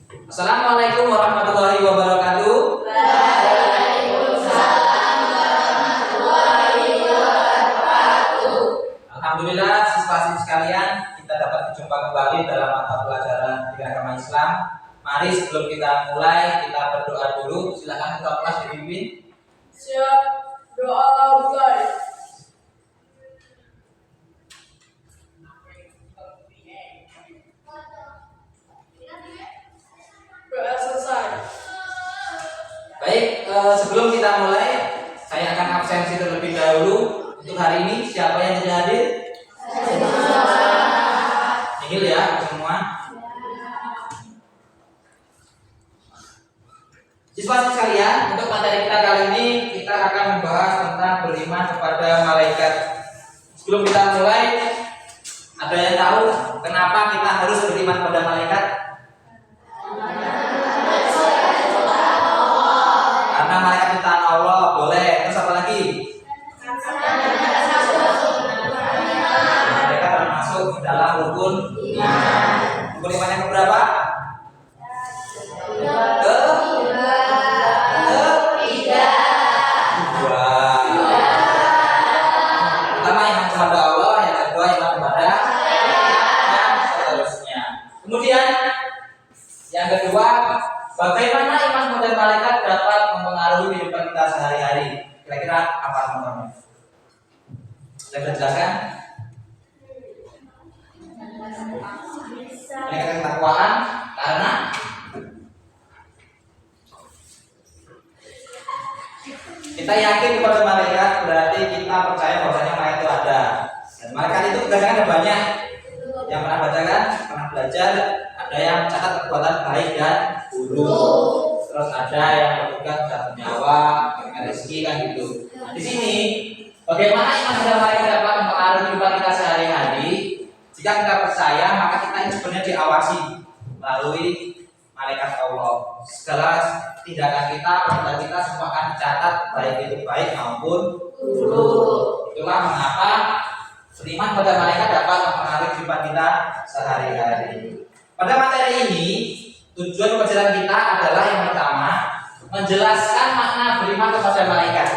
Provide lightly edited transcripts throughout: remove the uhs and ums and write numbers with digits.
Assalamualaikum warahmatullahi wabarakatuh. Waalaikumsalam warahmatullahi wabarakatuh. Alhamdulillah siswa-siswi sekalian, kita dapat berjumpa kembali dalam mata pelajaran agama Islam. Mari sebelum kita mulai, kita berdoa dulu. Silakan ketua kelas dipimpin. Siap, doa mulai. Doa selesai. Baik, sebelum kita mulai, saya akan absensi terlebih dahulu. Untuk hari ini, siapa yang tidak hadir? Nihil ya, semua. Siswa sekalian, untuk materi kita kali ini, kita akan membahas tentang beriman kepada malaikat. Sebelum kita mulai, ada yang tahu kenapa kita harus beriman kepada malaikat? Karena malaikat ciptaan Allah, boleh. Terus apa lagi? Malaikat termasuk di dalam rukun iman. Rukun iman yang berapa? Pertama iman kepada Allah, yang kedua iman kepada dan seterusnya. Kemudian yang kedua, bagaimana iman kepada malaikat dapat mempengaruhi kehidupan kita sehari-hari? Kira-kira apa teman-teman? Saya bisa jelaskan? Malaikat ketakwaan karena kita yakin kepada malaikat, berarti kita percaya bahwasanya malaikat itu ada. Dan malaikat itu kadang ada banyak. Yang pernah baca kan? Pernah belajar, ada yang catat perbuatan baik dan buruk. Terus ada yang bertugas dapat nyawa, dengan rezeki kan gitu. Nah, di sini bagaimana iman kepada malaikat dapat mempengaruhi kehidupan kita sehari-hari? Jika kita percaya, maka kita ini sebenarnya diawasi melalui malaikat Allah. Segala tindakan kita, perbuatan kita semua akan dicatat, baik itu baik maupun buruk. Itulah mengapa beriman pada malaikat dapat mempengaruhi kehidupan kita sehari-hari. Pada materi ini, tujuan pelajaran kita adalah yang pertama, menjelaskan makna beriman kepada malaikat.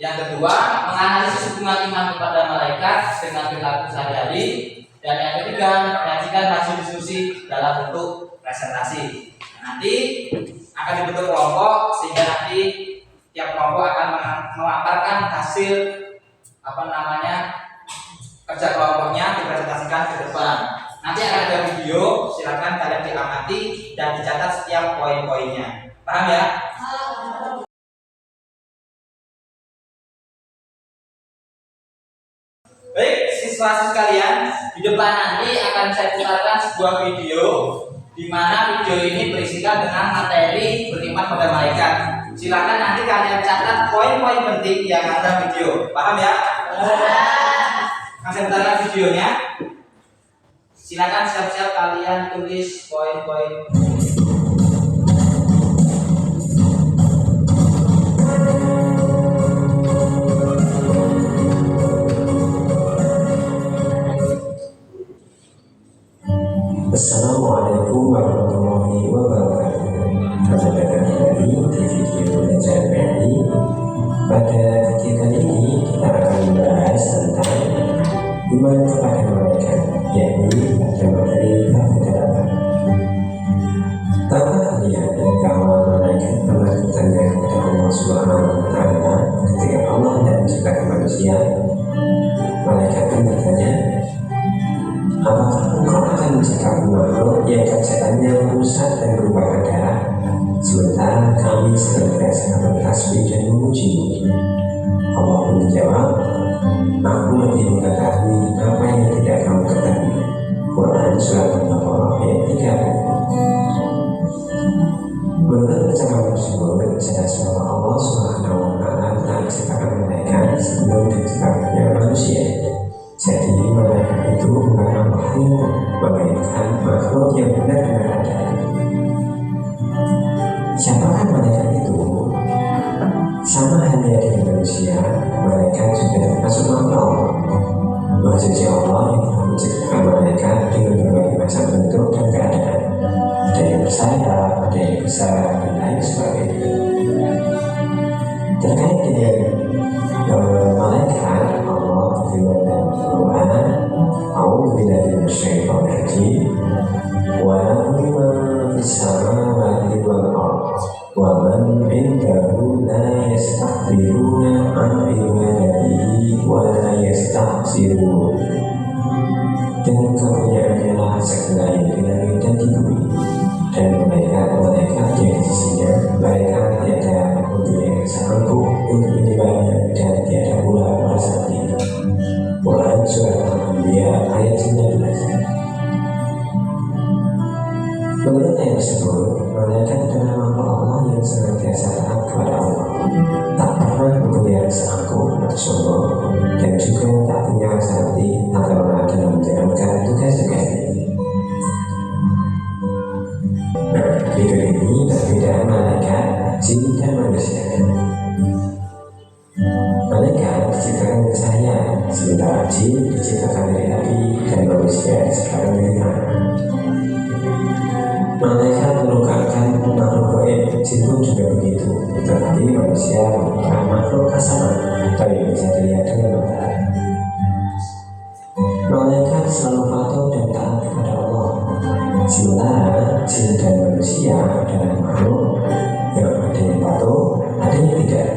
Yang kedua, menganalisis hubungan iman kepada malaikat dengan perilaku sehari-hari. Dan yang ketiga, menyajikan hasil diskusi dalam bentuk presentasi. Nanti akan dibentuk kelompok sehingga nanti tiap kelompok akan memaparkan hasil kerja kelompoknya dipresentasikan ke depan. Nanti akan ada video, silakan kalian diamati dan dicatat setiap poin-poinnya. Paham ya? Baik, siswa sekalian, di depan nanti akan saya putarkan sebuah video di mana video ini berisikan dengan materi beriman pada malaikat. Silakan nanti kalian catat poin-poin penting yang ada video. Paham ya? Akan saya putarkan videonya. Silakan siap-siap kalian tulis poin-poin. Assalamualaikum warahmatullahi wabarakatuh. Berjumpa kembali di video belajar PNI. Pada kegiatan ini kita akan membahas tentang iman kepada malaikat, yakni pada materi bab 8. Tahukah kalian bahwa malaikat pernah bertanya kepada Allah Subhanahu wa Ta'ala ketika Allah dan menciptakan manusia? Malaikat pun bertanya, apakah engkau akan menciptakan makhluk yang kerjaannya rusak dan merupakan darah, sementara kami senantiasa bertasbih dan memujimu? Allah pun menjawab, aku lebih mengetahui apa yang tidak kamu ketahui. Quran Surat Al-Baqarah ayat 3. Menurut percakapan tersebut, jelas bahwa Allah Subhanahu wa Ta'ala telah menciptakan malaikat sebelum diciptakannya manusia. Jadi malaikat itu bukanlah makhluk, melainkan makhluk yang benar-benar ada. Siapakah malaikat itu? Sama halnya dengan manusia, malaikat juga termasuk makhluk Allah. Maksudnya Allah yang telah menciptakan malaikat dengan berbagai macam bentuk dan keadaan. bersayap, ada yang besar, dan lain sebagainya. Terkait dengan malaikat, Allah berfirman dalam Al-Quran, "A'udzubillahi minasyaitonir rajim, wa lahu ma fis samawati wal ardh, wa man 'indahu la yastakbiruna 'an ibadatihi wa la yastahsirun." Dan kepunyaannya lah segala yang di langit dan di bumi, dan malaikat-malaikat yang di sisinya, mereka tiada mempunyai sanggup untuk menyembahnya dan tiada pula merasa tinggi. Quran Surah Al-Anbiya ayat 19. Menurut ayat tersebut, malaikat adalah makhluk Allah yang senantiasa taat kepada Allah, tak pernah mempunyai rasa angkuh atau sombong, dan juga tak punya rasa hati atau lelah dalam menjalankan tugas-tugasnya. Nah, berikut ini perbedaan malaikat, jin, dan manusia. Malaikat diciptakan dari cahaya, sementara jin diciptakan dari api, dan manusia diciptakan dari tanah. Malaikat merupakan makhluk gaib, jin pun juga begitu. Tetapi manusia merupakan makhluk kasar atau yang bisa dilihat dengan mata. Malaikat selalu patuh dan taat kepada Allah, sementara jin dan manusia adalah makhluk yang ada yang patuh, ada yang tidak.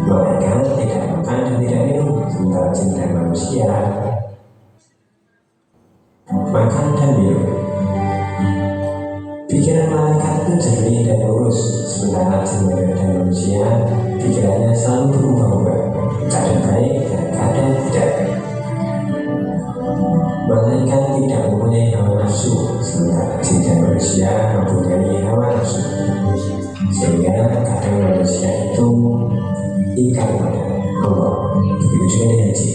Malaikat tidak makan dan tidak minum, sementara jin dan manusia makan dan minum. Pikiran malaikat itu jernih dan lurus, sementara jin dan manusia pikirannya selalu berubah-ubah, kadang baik dan kadang tidak. Malaikat tidak mempunyai hawa nafsu, sementara jin dan manusia mempunyai hawa nafsu, sehingga kadang manusia itu ingkar pada Allah. Begitu juga dengan jin.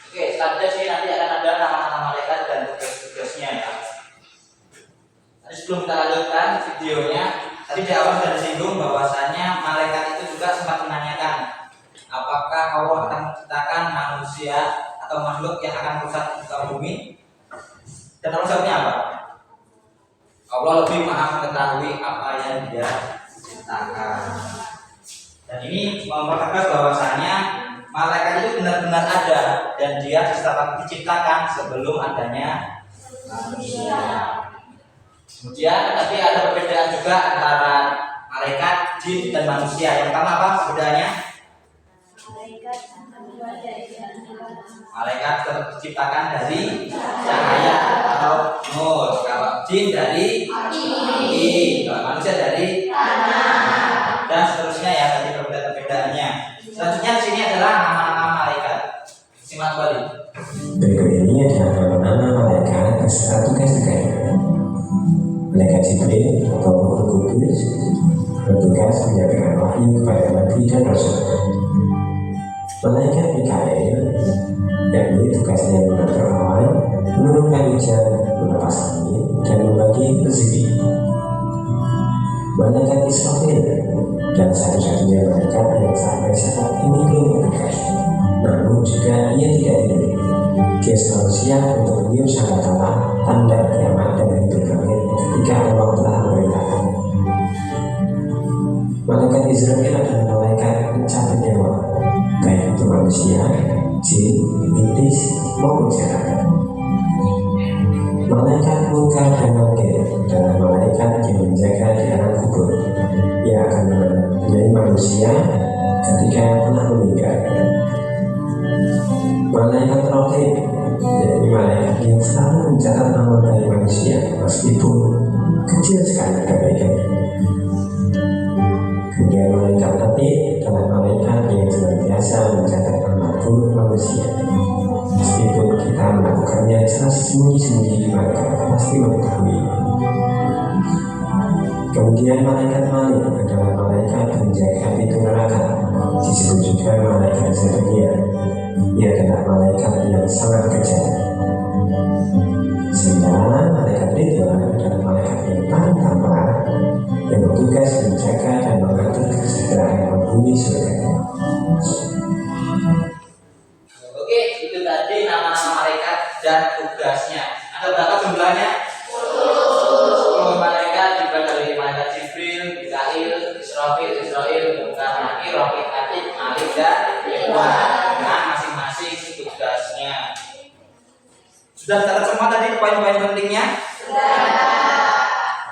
Oke, selanjutnya sih nanti akan ada nama-nama malaikat dan tugas-tugasnya ya. Tadi sebelum kita lanjutkan videonya, tadi di awal sudah disinggung bahwasanya malaikat itu juga sempat menanyakan apakah Allah akan menciptakan manusia atau makhluk yang akan merusak muka bumi, dan Allah jawabnya apa? Allah lebih maha mengetahui apa yang Dia ciptakan. Dan ini mempertegas bahwasanya malaikat itu benar-benar ada dan dia diciptakan sebelum adanya manusia. Kemudian tadi ada perbedaan juga antara malaikat, jin, dan manusia. Yang pertama apa perbedaannya? Malaikat tetap diciptakan dari cahaya atau nur. Kalau jin dari api, kalau manusia dari tanah, dan seterusnya ya. Tadi perbedaannya. Selanjutnya di sini adalah nama-nama malaikat. Simak kembali. Berikut ini adalah nama-nama malaikat beserta tugas-tugasnya. Malaikat Jibril atau Ruh Kudus bertugas menyampaikan wahyu kepada nabi dan rasul. Malaikat Mikail, yakni tugasnya mengatur awan, menurunkan hujan, melepas angin, dan membagi rezeki. Malaikat Israfil, dan satu-satunya malaikat yang sampai saat ini belum bertugas, namun juga ia tidak tidur. Dia selalu siap untuk meniup sangkakala, tanda kiamat dan hidup langit ketika Allah telah memerintahkan. Malaikat Israfil adalah malaikat pencabut nyawa, baik itu manusia, jin, iblis, maupun setan. Malaikat Munkar dan Nakir adalah malaikat yang menjaga di alam kubur, yang akan menemani manusia ketika telah meninggal. Malaikat Raqib, yakni malaikat yang selalu mencatat amal dari manusia meskipun kecil sekali kebaikannya. Kemudian malaikat Atid adalah malaikat yang senantiasa mencatat amal buruk manusia. Meskipun kita melakukannya secara sembunyi-sembunyi, mereka pasti mengetahui. Kemudian malaikat Malik adalah malaikat penjaga pintu neraka, disebut juga malaikat Zebania. Ia adalah malaikat yang sangat kejam. Sementara malaikat Ridwan adalah malaikat yang paling tampan, yang bertugas menjaga dan mengatur kesejahteraan penghuni surga. Oke, itu tadi nama-nama malaikat dan tugasnya. Ada berapa jumlahnya? 10 malaikat, dibagi dari malaikat Jibril, Mikail, Israfil, Munkar, Nakir, Raqib, Atid, Malik, dan Ridwan dengan masing-masing tugasnya. Sudah catat semua tadi poin-poin pentingnya?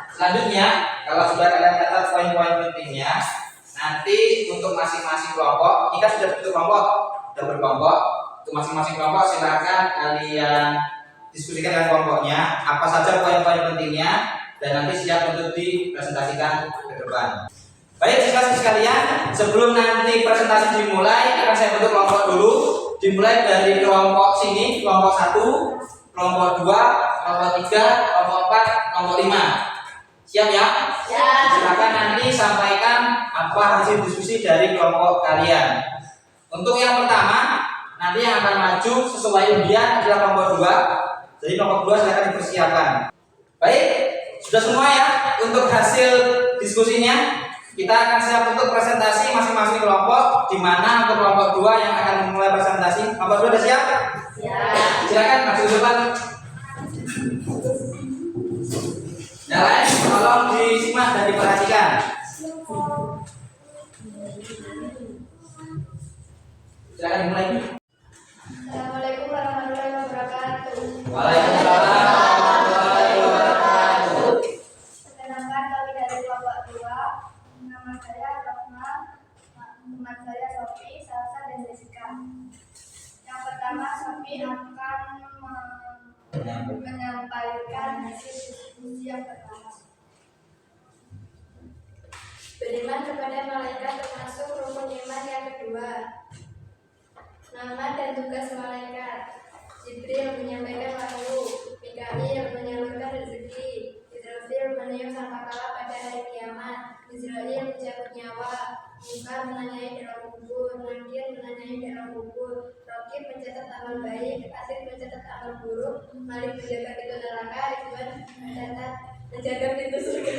Selanjutnya, kalau sudah kalian catat poin-poin pentingnya, nanti untuk masing-masing kelompok, ini kan sudah bentuk kelompok, sudah berkelompok. Untuk masing-masing kelompok silakan kalian diskusikan dengan kelompoknya apa saja poin-poin pentingnya dan nanti siap untuk dipresentasikan ke depan. Baik siswa sekalian, sebelum nanti presentasi dimulai akan saya bentuk kelompok dulu. Dimulai dari kelompok sini, kelompok 1, kelompok 2, kelompok 3, kelompok 4, kelompok 5. Siap ya? Siap. Silakan nanti sampaikan apa hasil diskusi dari kelompok kalian. Untuk yang pertama, nanti yang akan maju sesuai undian adalah kelompok 2. Jadi kelompok 2 silakan dipersiapkan. Baik, sudah semua ya untuk hasil diskusinya. Kita akan siap untuk presentasi masing-masing kelompok, di mana untuk kelompok 2 yang akan memulai presentasi. Kelompok 2 sudah siap? Siap. Silakan maju ke depan. Yang lain tolong disimak dan diperhatikan. Silakan dimulai. Assalamualaikum warahmatullahi wabarakatuh. Waalaikumsalam warahmatullahi wabarakatuh. Perkenalkan kami dari kelompok 2. Nama saya Rahma, teman saya Sofi, Salsa, dan Jessica. Yang pertama, Sofi akan menyampaikan hasil diskusi yang pertama. Beriman kepada malaikat termasuk rukun iman yang kedua. Nama dan tugas malaikat. Jibril menyampaikan wahyu, Mikail menyalurkan rezeki, Israfil meniup sangkakala pada hari kiamat, Israel mencabut nyawa, Munkar menanyai dalam kubur, Nakir menanyai dalam kubur, Raqib mencatat amal baik, Atid mencatat amal buruk, Malik menjaga pintu neraka, Ridwan menjaga pintu surga.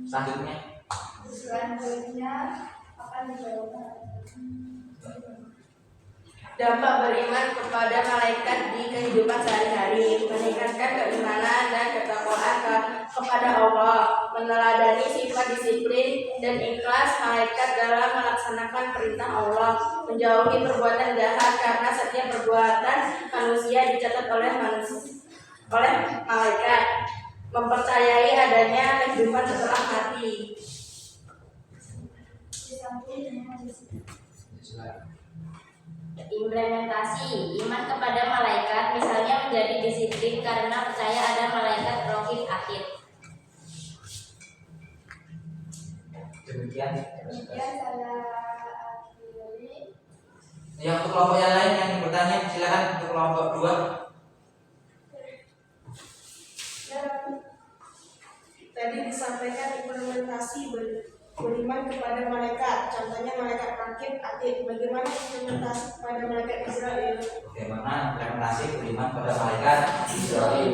Selanjutnya. Selanjutnya akan dijawab. Dampak beriman kepada malaikat di kehidupan sehari-hari, meningkatkan keimanan dan ketakwaan kepada Allah, meneladani sifat disiplin dan ikhlas malaikat dalam melaksanakan perintah Allah, menjauhi perbuatan jahat karena setiap perbuatan manusia dicatat oleh malaikat, mempercayai adanya kehidupan setelah mati. Implementasi iman kepada malaikat misalnya menjadi disiplin karena percaya ada malaikat Raqib Atid. Demikian. Demikian saya akhiri. Yang untuk kelompok yang lain yang bertanya silakan untuk kelompok 2. Tadi disampaikan implementasi beriman kepada malaikat, contohnya malaikat Raqib Atid. Bagaimana implementasi kepada malaikat Israel? Bagaimana implementasi beriman pada malaikat Israel?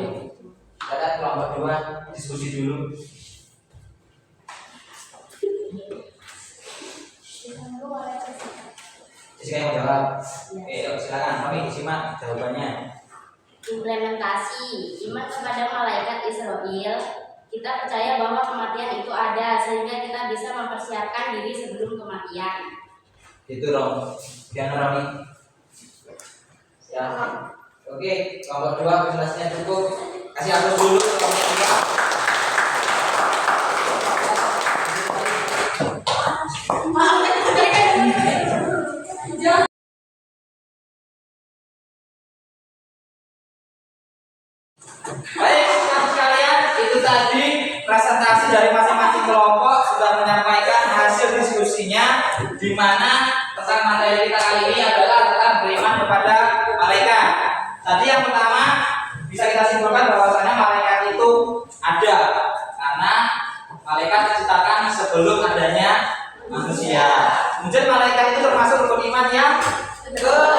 Silakan kelompok 2 diskusi dulu. Jessica yang mau jawab. Oke, silakan kami disimak jawabannya. Implementasi iman kepada malaikat Israel. Kita percaya bahwa kematian itu ada sehingga kita bisa mempersiapkan diri sebelum kematian. Itu Rom. Diana Rami. Ya. Oke, kelompok 2 penjelasannya cukup. Kasih aplaus dulu ke kelompok 2. Baik, teman-teman sekalian, itu tadi presentasi dari masing-masing kelompok sudah menyampaikan hasil diskusinya, di mana tentang materi kita kali ini adalah tentang beriman kepada malaikat. Tadi yang pertama bisa kita simpulkan bahwasanya malaikat itu ada karena malaikat diciptakan sebelum adanya manusia. Kemudian malaikat itu termasuk rukun iman yang kedua.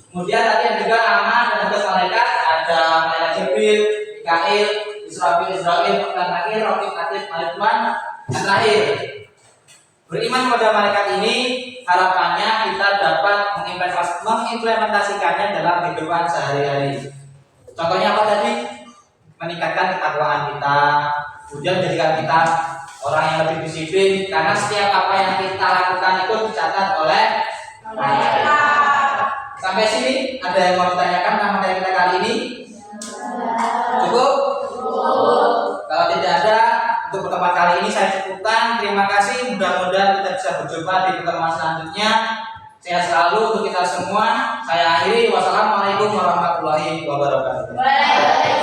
Kemudian tadi yang juga nama dan tugas malaikat ada malaikat Jibril, Mikail, Israfil, Munkar, Nakir, Raqib, Atid, Malik, Ridwan, yang terakhir. Beriman kepada malaikat ini harapannya kita dapat mengimplementasikannya dalam kehidupan sehari-hari. Contohnya apa tadi? Meningkatkan ketakwaan kita, kemudian menjadikan kita orang yang lebih disiplin, karena setiap apa yang kita lakukan itu dicatat oleh malaikat. Sampai sini ada yang mau ditanyakan tentang materi kita kali ini? Cukup? Kalau tidak ada, untuk pertemuan kali ini saya cukupkan. Terima kasih. Mudah-mudahan kita bisa berjumpa di pertemuan selanjutnya. Sehat selalu untuk kita semua. Saya akhiri. Wassalamualaikum warahmatullahi wabarakatuh. Waalaikumsalam.